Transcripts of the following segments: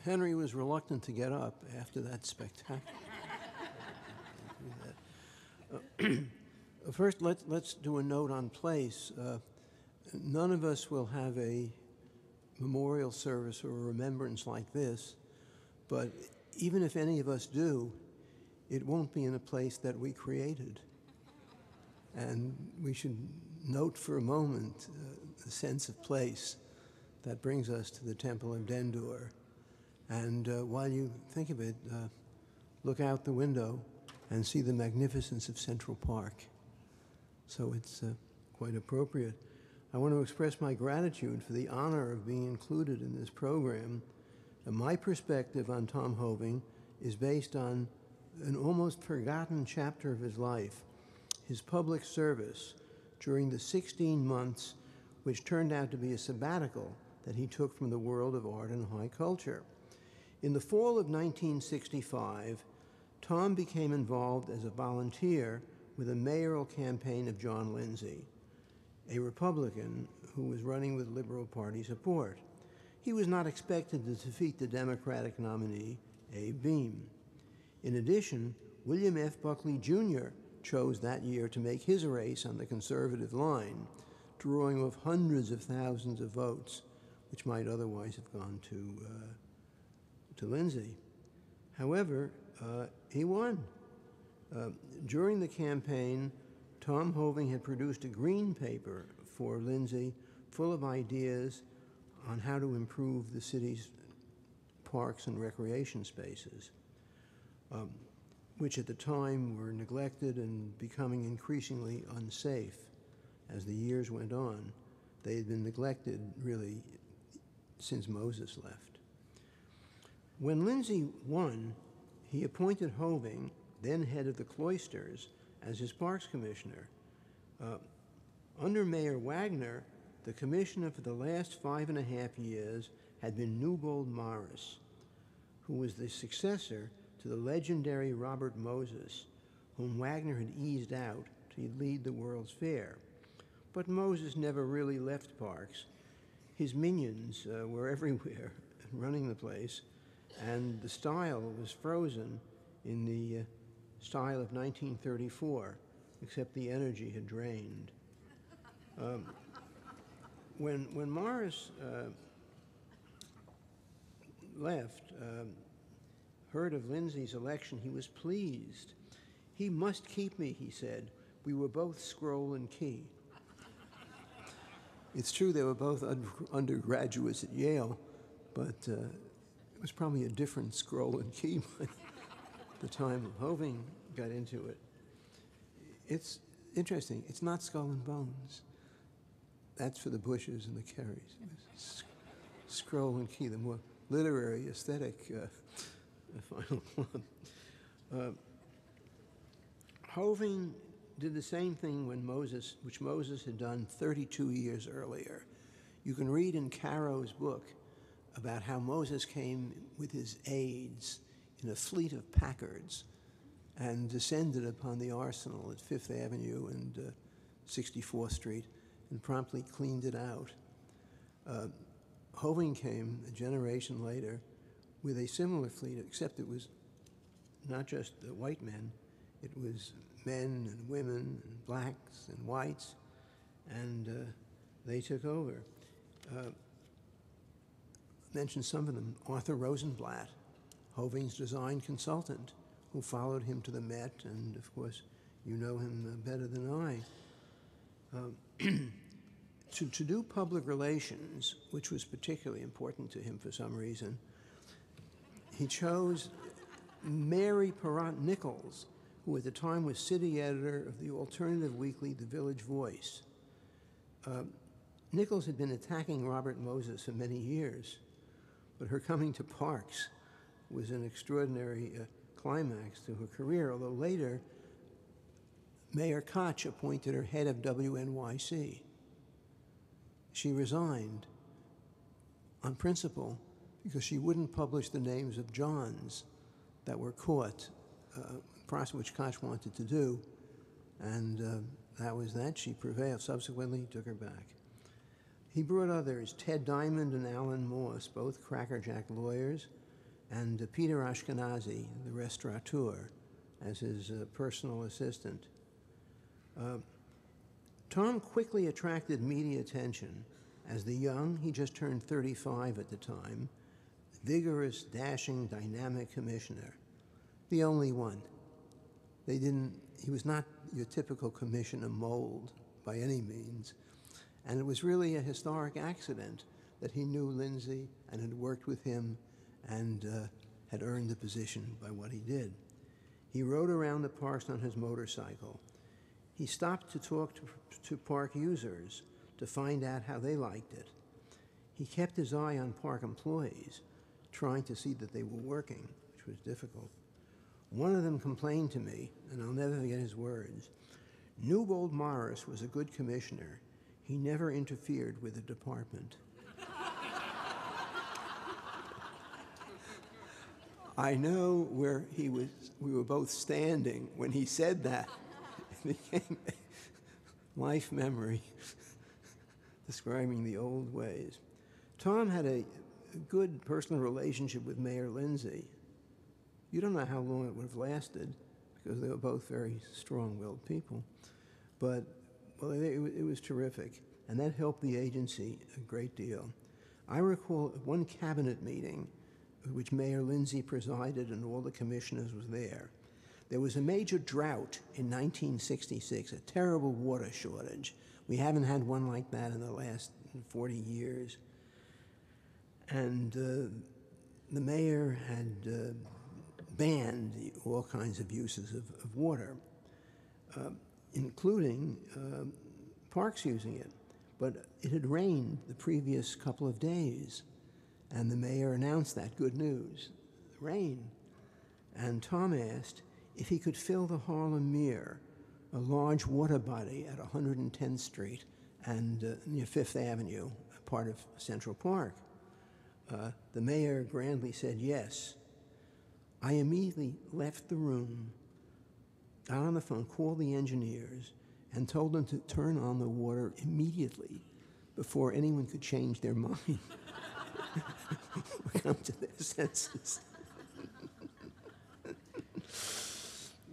Henry was reluctant to get up after that spectacular. First, let's do a note on place. None of us will have a memorial service or a remembrance like this, but even if any of us do, it won't be in a place that we created. And we should note for a moment the sense of place that brings us to the Temple of Dendur. And while you think of it, look out the window and see the magnificence of Central Park. So it's quite appropriate. I want to express my gratitude for the honor of being included in this program. And my perspective on Tom Hoving is based on an almost forgotten chapter of his life, his public service during the 16 months which turned out to be a sabbatical that he took from the world of art and high culture. In the fall of 1965, Tom became involved as a volunteer with a mayoral campaign of John Lindsay, a Republican who was running with Liberal Party support. He was not expected to defeat the Democratic nominee, Abe Beame. In addition, William F. Buckley, Jr. chose that year to make his race on the conservative line, drawing off hundreds of thousands of votes, which might otherwise have gone to Lindsay. However, he won. During the campaign, Tom Hoving had produced a green paper for Lindsay full of ideas on how to improve the city's parks and recreation spaces, which at the time were neglected and becoming increasingly unsafe as the years went on. They had been neglected, really, since Moses left. When Lindsay won, he appointed Hoving, then head of the Cloisters, as his parks commissioner. Under Mayor Wagner, the commissioner for the last 5.5 years had been Newbold Morris, who was the successor to the legendary Robert Moses, whom Wagner had eased out to lead the World's Fair. But Moses never really left parks. His minions were everywhere, running the place, and the style was frozen in the style of 1934, except the energy had drained. When Morris left, heard of Lindsay's election, he was pleased. "He must keep me," he said. "We were both Scroll and Key." It's true they were both undergraduates at Yale, but it was probably a different Scroll and Key by the time Hoving got into it. It's interesting. It's not Skull and Bones. That's for the Bushes and the Kerrys. Scroll and Key, the more literary, aesthetic final club. Hoving did the same thing which Moses had done 32 years earlier. You can read in Caro's book about how Moses came with his aides in a fleet of Packards and descended upon the arsenal at Fifth Avenue and 64th Street and promptly cleaned it out. Hoving came a generation later with a similar fleet, except it was not just the white men, it was men and women and blacks and whites, and they took over. Mention some of them. Arthur Rosenblatt, Hoving's design consultant, who followed him to the Met, and of course you know him better than I. To do public relations, which was particularly important to him for some reason, he chose Mary Perrott Nichols, who at the time was city editor of the alternative weekly The Village Voice. Nichols had been attacking Robert Moses for many years, but her coming to parks was an extraordinary climax to her career, although later Mayor Koch appointed her head of WNYC. She resigned on principle because she wouldn't publish the names of Johns that were caught, which Koch wanted to do, and that was that. She prevailed. Subsequently, he took her back. He brought others, Ted Diamond and Alan Morse, both crackerjack lawyers, and Peter Ashkenazi, the restaurateur, as his personal assistant. Tom quickly attracted media attention as the young, he just turned 35 at the time, vigorous, dashing, dynamic commissioner. The only one. He was not your typical commissioner mold by any means. And it was really a historic accident that he knew Lindsay and had worked with him and had earned the position by what he did. He rode around the parks on his motorcycle. He stopped to talk to park users to find out how they liked it. He kept his eye on park employees, trying to see that they were working, which was difficult. One of them complained to me, and I'll never forget his words. Newbold Morris was a good commissioner. He never interfered with the department. I know where we were both standing when he said that. It became life memory, describing the old ways. Tom had a good personal relationship with Mayor Lindsay. You don't know how long it would have lasted because they were both very strong-willed people. But well, it was terrific, and that helped the agency a great deal. I recall one cabinet meeting which Mayor Lindsay presided and all the commissioners was there. There was a major drought in 1966, a terrible water shortage. We haven't had one like that in the last 40 years. And the mayor had banned all kinds of uses of water, including parks using it. But it had rained the previous couple of days, and the mayor announced that, good news, rain. And Tom asked if he could fill the Harlem Mere, a large water body at 110th Street and near Fifth Avenue, part of Central Park. The mayor grandly said yes. I immediately left the room, got on the phone, called the engineers, and told them to turn on the water immediately before anyone could change their mind or come to their senses.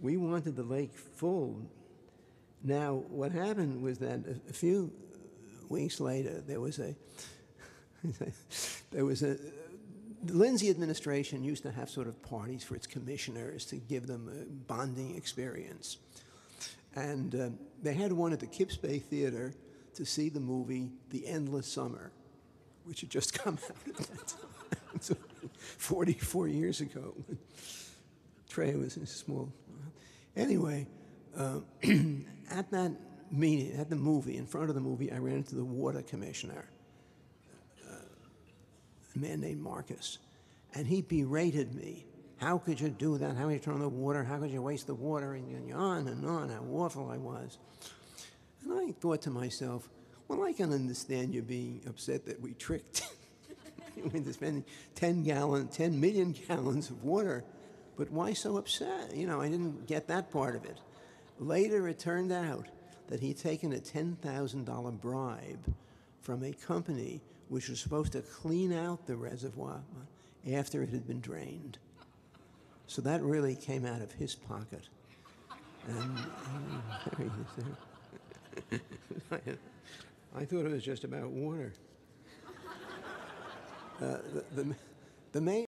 We wanted the lake full. Now, what happened was that a few weeks later, the Lindsay administration used to have sort of parties for its commissioners to give them a bonding experience. And they had one at the Kips Bay Theater to see the movie The Endless Summer, which had just come out at that time. So 44 years ago. Trey was in small. Anyway, at that meeting, at the movie, in front of the movie, I ran into the water commissioner, a man named Marcus, and he berated me. How could you do that? How could you turn on the water? How could you waste the water? And on, how awful I was. And I thought to myself, well, I can understand you being upset that we tricked you into spending 10 million gallons of water, but why so upset? You know, I didn't get that part of it. Later, it turned out that he'd taken a $10,000 bribe from a company which was supposed to clean out the reservoir after it had been drained. So that really came out of his pocket. And I thought it was just about water. The main